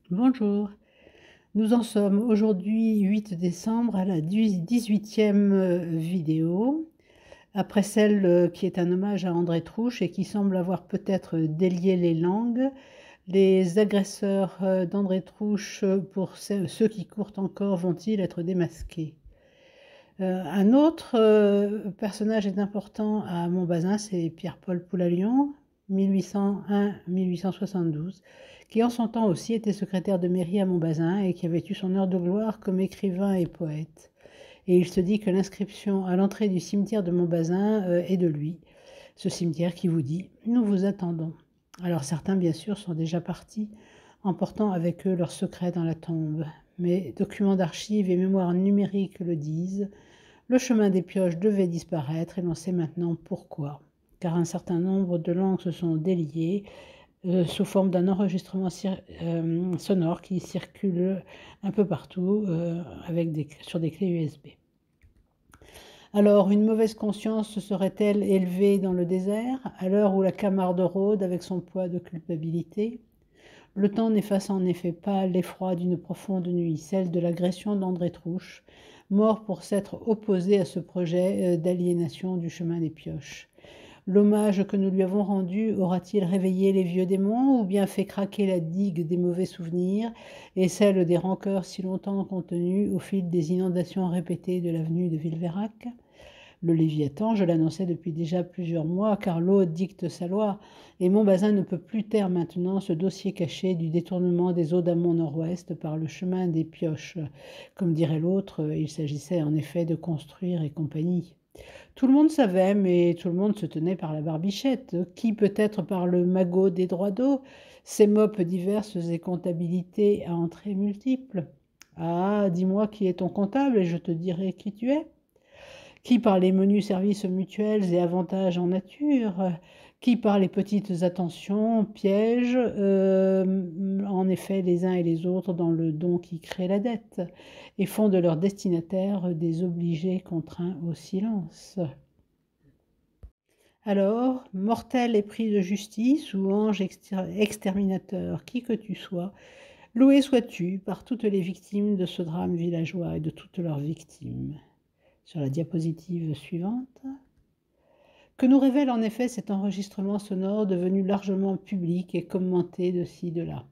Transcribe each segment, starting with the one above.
Bonjour, nous en sommes aujourd'hui 8 décembre à la 18e vidéo, après celle qui est un hommage à André Trouche et qui semble avoir peut-être délié les langues. Les agresseurs d'André Trouche, pour ceux qui courent encore, vont-ils être démasqués? Un autre personnage est important à Montbazin, c'est Pierre-Paul Poulalion, 1801-1872, qui en son temps aussi était secrétaire de mairie à Montbazin et qui avait eu son heure de gloire comme écrivain et poète. Et il se dit que l'inscription à l'entrée du cimetière de Montbazin est de lui, ce cimetière qui vous dit « Nous vous attendons ». Alors certains, bien sûr, sont déjà partis, emportant avec eux leurs secrets dans la tombe. Mais documents d'archives et mémoires numériques le disent, le chemin des pioches devait disparaître et l'on sait maintenant pourquoi. Car un certain nombre de langues se sont déliées sous forme d'un enregistrement sonore qui circule un peu partout sur des clés USB. Alors, une mauvaise conscience se serait-elle élevée dans le désert, à l'heure où la Camarde rôde avec son poids de culpabilité? Le temps n'efface en effet pas l'effroi d'une profonde nuit, celle de l'agression d'André Trouche, mort pour s'être opposé à ce projet d'aliénation du chemin des pioches. L'hommage que nous lui avons rendu aura-t-il réveillé les vieux démons ou bien fait craquer la digue des mauvais souvenirs et celle des rancœurs si longtemps contenues au fil des inondations répétées de l'avenue de Villeveyrac? Le Léviathan, je l'annonçais depuis déjà plusieurs mois, car l'eau dicte sa loi, et Montbazin ne peut plus taire maintenant ce dossier caché du détournement des eaux d'amont nord-ouest par le chemin des pioches. Comme dirait l'autre, il s'agissait en effet de construire et compagnie. Tout le monde savait, mais tout le monde se tenait par la barbichette, qui peut-être par le magot des droits d'eau, ces mopes diverses et comptabilités à entrées multiples. Ah, dis-moi qui est ton comptable et je te dirai qui tu es. Qui par les menus services mutuels et avantages en nature, qui par les petites attentions piègent en effet les uns et les autres dans le don qui crée la dette et font de leurs destinataires des obligés contraints au silence. Alors, mortel épris de justice ou ange exterminateur, qui que tu sois, loué sois-tu par toutes les victimes de ce drame villageois et de toutes leurs victimes. Sur la diapositive suivante, que nous révèle en effet cet enregistrement sonore devenu largement public et commenté de ci, de là.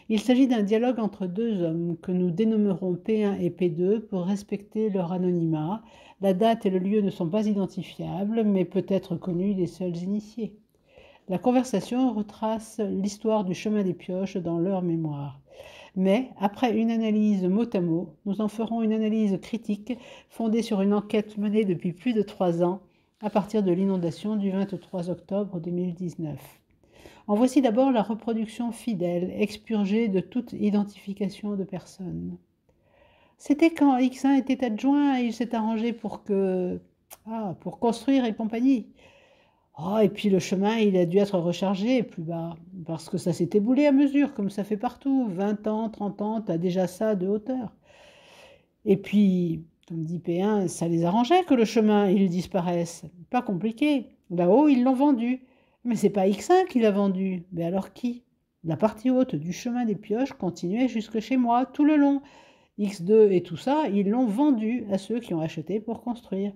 Il s'agit d'un dialogue entre deux hommes que nous dénommerons P1 et P2 pour respecter leur anonymat. La date et le lieu ne sont pas identifiables, mais peut-être connus des seuls initiés. La conversation retrace l'histoire du chemin des pioches dans leur mémoire. Mais, après une analyse mot à mot, nous en ferons une analyse critique fondée sur une enquête menée depuis plus de 3 ans à partir de l'inondation du 23 octobre 2019. En voici d'abord la reproduction fidèle, expurgée de toute identification de personne. C'était quand X1 était adjoint et il s'est arrangé pour construire et compagnie. Oh, et puis le chemin, il a dû être rechargé plus bas, parce que ça s'est éboulé à mesure, comme ça fait partout. 20 ans, 30 ans, t'as déjà ça de hauteur. Et puis, comme dit P1, ça les arrangeait que le chemin, il disparaisse. Pas compliqué. Là-haut, ils l'ont vendu. Mais c'est pas X1 qui l'a vendu. Mais alors qui? La partie haute du chemin des pioches continuait jusque chez moi, tout le long. X2 et tout ça, ils l'ont vendu à ceux qui ont acheté pour construire.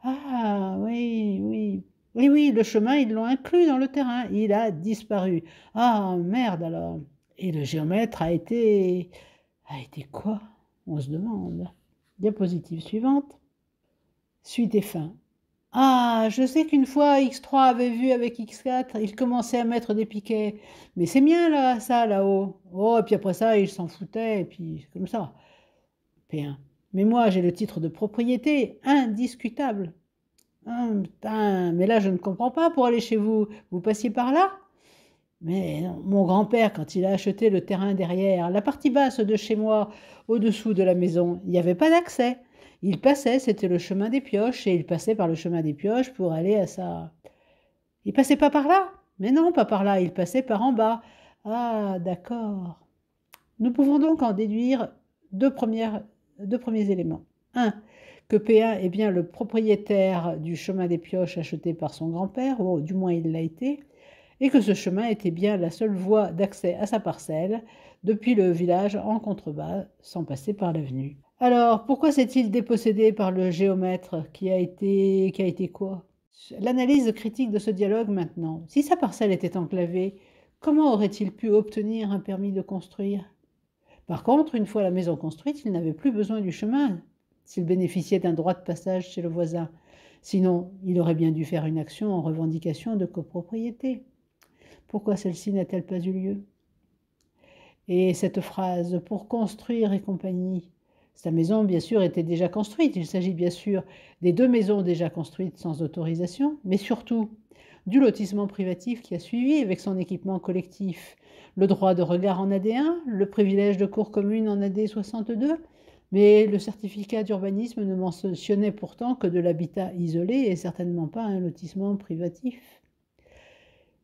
Ah, oui, oui. Oui, oui, le chemin, ils l'ont inclus dans le terrain. Il a disparu. Ah, merde alors. Et le géomètre a été... A été quoi? On se demande. Diapositive suivante. Suite et fin. Ah, je sais qu'une fois X3 avait vu avec X4, il commençait à mettre des piquets. Mais c'est bien là, ça, là-haut. Oh, et puis après ça, il s'en foutait, et puis comme ça. P1. Mais moi, j'ai le titre de propriété indiscutable. Ah, putain, mais là, je ne comprends pas pour aller chez vous. Vous passiez par là? Mais non, mon grand-père, quand il a acheté le terrain derrière, la partie basse de chez moi, au-dessous de la maison, il n'y avait pas d'accès. Il passait, c'était le chemin des pioches, et il passait par le chemin des pioches pour aller à sa... Il passait pas par là? Mais non, pas par là, il passait par en bas. Ah, d'accord. Nous pouvons donc en déduire deux premiers éléments. Un, que P1 est bien le propriétaire du chemin des pioches acheté par son grand-père, ou du moins il l'a été. et que ce chemin était bien la seule voie d'accès à sa parcelle, depuis le village en contrebas, sans passer par l'avenue. Alors, pourquoi s'est-il dépossédé par le géomètre qui a été quoi? L'analyse critique de ce dialogue maintenant. Si sa parcelle était enclavée, comment aurait-il pu obtenir un permis de construire? Par contre, une fois la maison construite, il n'avait plus besoin du chemin, s'il bénéficiait d'un droit de passage chez le voisin. Sinon, il aurait bien dû faire une action en revendication de copropriété. Pourquoi celle-ci n'a-t-elle pas eu lieu? Et cette phrase « pour construire et compagnie », sa maison, bien sûr, était déjà construite. Il s'agit bien sûr des 2 maisons déjà construites sans autorisation, mais surtout du lotissement privatif qui a suivi avec son équipement collectif. Le droit de regard en AD1, le privilège de cour commune en AD 62, mais le certificat d'urbanisme ne mentionnait pourtant que de l'habitat isolé et certainement pas un lotissement privatif.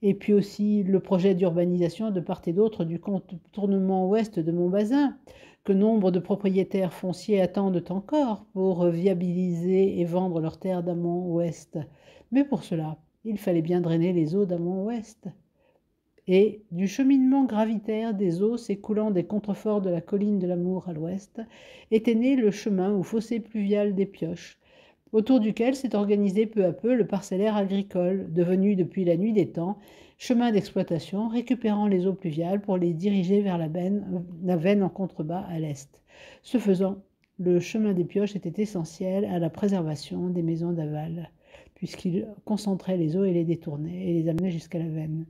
Et puis aussi le projet d'urbanisation de part et d'autre du contournement ouest de Montbazin, que nombre de propriétaires fonciers attendent encore pour viabiliser et vendre leurs terres d'amont ouest. Mais pour cela, il fallait bien drainer les eaux d'amont ouest. Et du cheminement gravitaire des eaux s'écoulant des contreforts de la colline de l'Amour à l'ouest, était né le chemin ou fossé pluvial des Pioches, autour duquel s'est organisé peu à peu le parcellaire agricole, devenu depuis la nuit des temps chemin d'exploitation, récupérant les eaux pluviales pour les diriger vers la veine en contrebas à l'est. Ce faisant, le chemin des Pioches était essentiel à la préservation des maisons d'aval, puisqu'il concentrait les eaux et les détournait et les amenait jusqu'à la veine.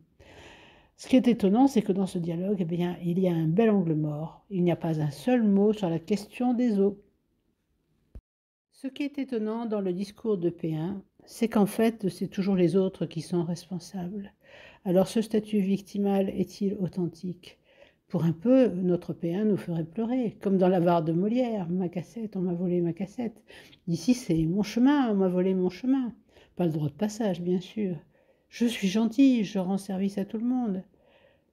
Ce qui est étonnant, c'est que dans ce dialogue, eh bien, il y a un bel angle mort. Il n'y a pas un seul mot sur la question des eaux. Ce qui est étonnant dans le discours de P1, c'est qu'en fait, c'est toujours les autres qui sont responsables. Alors ce statut victimal est-il authentique? Pour un peu, notre P1 nous ferait pleurer, comme dans l'avare de Molière, ma cassette, on m'a volé ma cassette. Ici, c'est mon chemin, on m'a volé mon chemin. Pas le droit de passage, bien sûr. Je suis gentil, je rends service à tout le monde.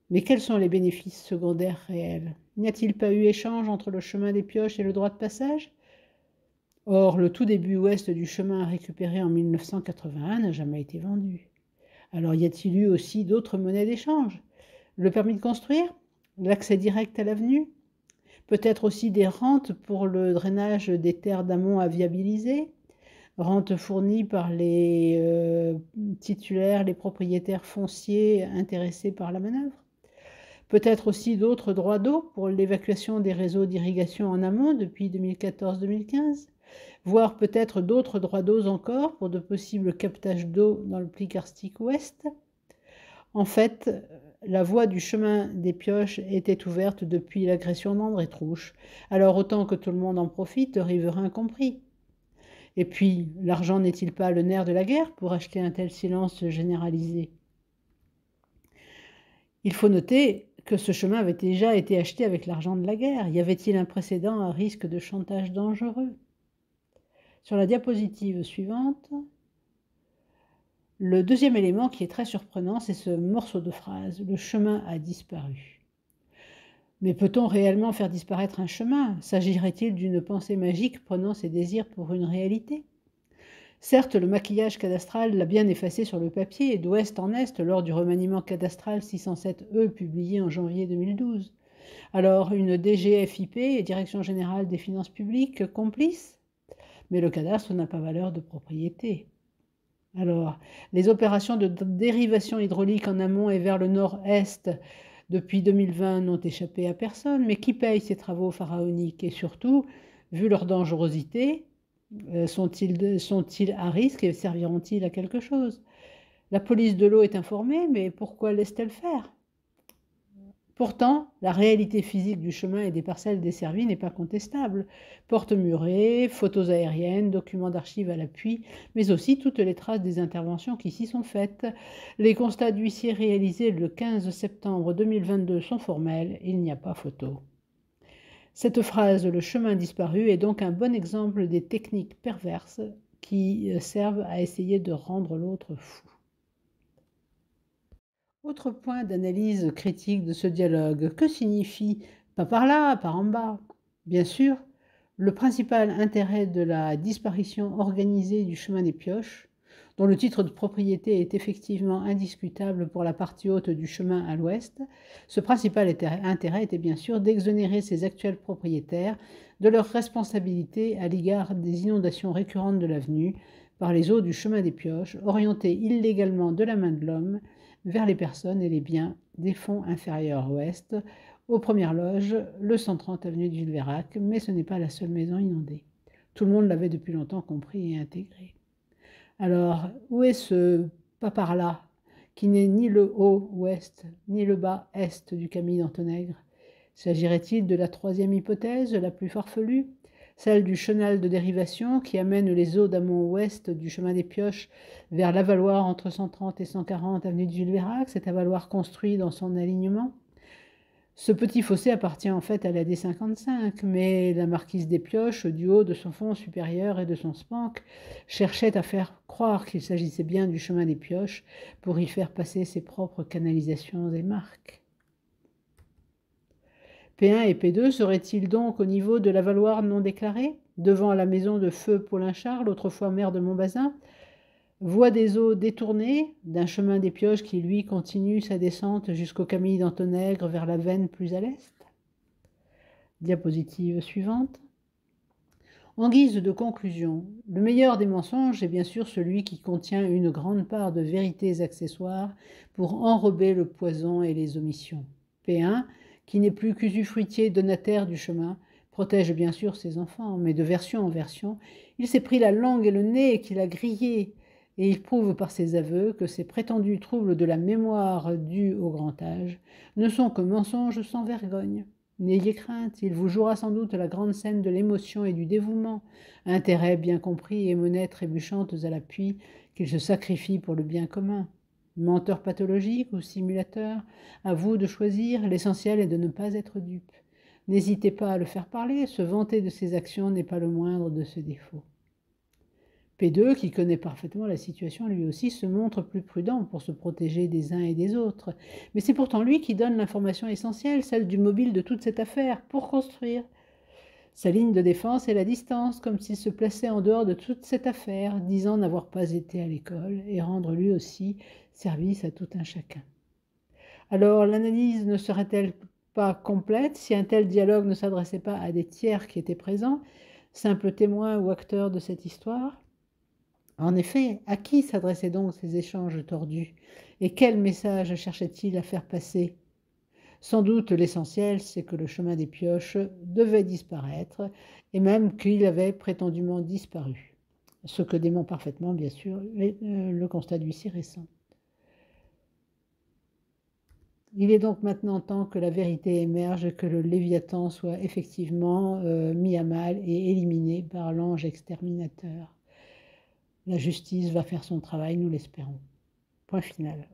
Mais quels sont les bénéfices secondaires réels? N'y a-t-il pas eu échange entre le chemin des Pioches et le droit de passage? Or, le tout début ouest du chemin récupéré en 1981 n'a jamais été vendu. Alors y a-t-il eu aussi d'autres monnaies d'échange? Le permis de construire? L'accès direct à l'avenue? Peut-être aussi des rentes pour le drainage des terres d'amont à viabiliser? Rentes fournies par les titulaires, les propriétaires fonciers intéressés par la manœuvre? Peut-être aussi d'autres droits d'eau pour l'évacuation des réseaux d'irrigation en amont depuis 2014-2015? Voire peut-être d'autres droits d'eau encore pour de possibles captages d'eau dans le pli karstique ouest. En fait, la voie du chemin des Pioches était ouverte depuis l'agression d'André Trouche, alors autant que tout le monde en profite, riverains compris. Et puis, l'argent n'est-il pas le nerf de la guerre pour acheter un tel silence généralisé? Il faut noter que ce chemin avait déjà été acheté avec l'argent de la guerre. Y avait-il un précédent à risque de chantage dangereux? Sur la diapositive suivante, le deuxième élément qui est très surprenant, c'est ce morceau de phrase « Le chemin a disparu ». Mais peut-on réellement faire disparaître un chemin? S'agirait-il d'une pensée magique prenant ses désirs pour une réalité? Certes, le maquillage cadastral l'a bien effacé sur le papier, d'ouest en est, lors du remaniement cadastral 607E publié en janvier 2012. Alors, une DGFiP, Direction générale des finances publiques, complice? Mais le cadastre n'a pas valeur de propriété. Alors, les opérations de dérivation hydraulique en amont et vers le nord-est depuis 2020 n'ont échappé à personne, mais qui paye ces travaux pharaoniques? Et surtout, vu leur dangerosité, sont-ils à risque et serviront-ils à quelque chose? La police de l'eau est informée, mais pourquoi laisse-t-elle faire? Pourtant, la réalité physique du chemin et des parcelles desservies n'est pas contestable. Portes murées, photos aériennes, documents d'archives à l'appui, mais aussi toutes les traces des interventions qui s'y sont faites. Les constats d'huissier réalisés le 15 septembre 2022 sont formels, il n'y a pas photo. Cette phrase « le chemin disparu » est donc un bon exemple des techniques perverses qui servent à essayer de rendre l'autre fou. Autre point d'analyse critique de ce dialogue, que signifie « pas par là, pas en bas » ? Bien sûr, le principal intérêt de la disparition organisée du chemin des Pioches, dont le titre de propriété est effectivement indiscutable pour la partie haute du chemin à l'ouest, ce principal intérêt était bien sûr d'exonérer ses actuels propriétaires de leur responsabilité à l'égard des inondations récurrentes de l'avenue par les eaux du chemin des Pioches, orientées illégalement de la main de l'homme vers les personnes et les biens des fonds inférieurs ouest, aux premières loges, le 130 avenue de Villeveyrac, mais ce n'est pas la seule maison inondée. Tout le monde l'avait depuis longtemps compris et intégré. Alors, où est ce pas par là, qui n'est ni le haut ouest, ni le bas est du Camille d'Antonègre? S'agirait-il de la troisième hypothèse, la plus farfelue, celle du chenal de dérivation qui amène les eaux d'amont-ouest du chemin des Pioches vers l'avaloir entre 130 et 140 avenue de Villeveyrac, cet avaloir construit dans son alignement? Ce petit fossé appartient en fait à la D55, mais la marquise des Pioches, du haut de son fond supérieur et de son spank, cherchait à faire croire qu'il s'agissait bien du chemin des Pioches pour y faire passer ses propres canalisations et marques. P1 et P2 seraient-ils donc au niveau de l'avaloir non déclaré, devant la maison de feu Paulin Charles, autrefois maire de Montbazin, voie des eaux détournée d'un chemin des Pioches qui, lui, continue sa descente jusqu'au Camille d'Antonègre vers la Veine plus à l'est? Diapositive suivante. En guise de conclusion, le meilleur des mensonges est bien sûr celui qui contient une grande part de vérités accessoires pour enrober le poison et les omissions. P1, qui n'est plus qu'usufruitier donataire du chemin, protège bien sûr ses enfants, mais de version en version, il s'est pris la langue et le nez et qu'il a grillé, et il prouve par ses aveux que ces prétendus troubles de la mémoire dus au grand âge ne sont que mensonges sans vergogne. N'ayez crainte, il vous jouera sans doute la grande scène de l'émotion et du dévouement, intérêt bien compris et monnaies trébuchantes à l'appui, qu'il se sacrifie pour le bien commun. Menteur pathologique ou simulateur, à vous de choisir, l'essentiel est de ne pas être dupe. N'hésitez pas à le faire parler, se vanter de ses actions n'est pas le moindre de ses défauts. P2, qui connaît parfaitement la situation, lui aussi se montre plus prudent pour se protéger des uns et des autres. Mais c'est pourtant lui qui donne l'information essentielle, celle du mobile de toute cette affaire, pour construire. Sa ligne de défense est la distance, comme s'il se plaçait en dehors de toute cette affaire, disant n'avoir pas été à l'école et rendre lui aussi service à tout un chacun. Alors l'analyse ne serait-elle pas complète si un tel dialogue ne s'adressait pas à des tiers qui étaient présents, simples témoins ou acteurs de cette histoire? En effet, à qui s'adressaient donc ces échanges tordus? Et quel message cherchait-il à faire passer? Sans doute l'essentiel, c'est que le chemin des Pioches devait disparaître, et même qu'il avait prétendument disparu. Ce que dément parfaitement, bien sûr, le constat d'huissier récent. Il est donc maintenant temps que la vérité émerge, que le Léviathan soit effectivement mis à mal et éliminé par l'ange exterminateur. La justice va faire son travail, nous l'espérons. Point final.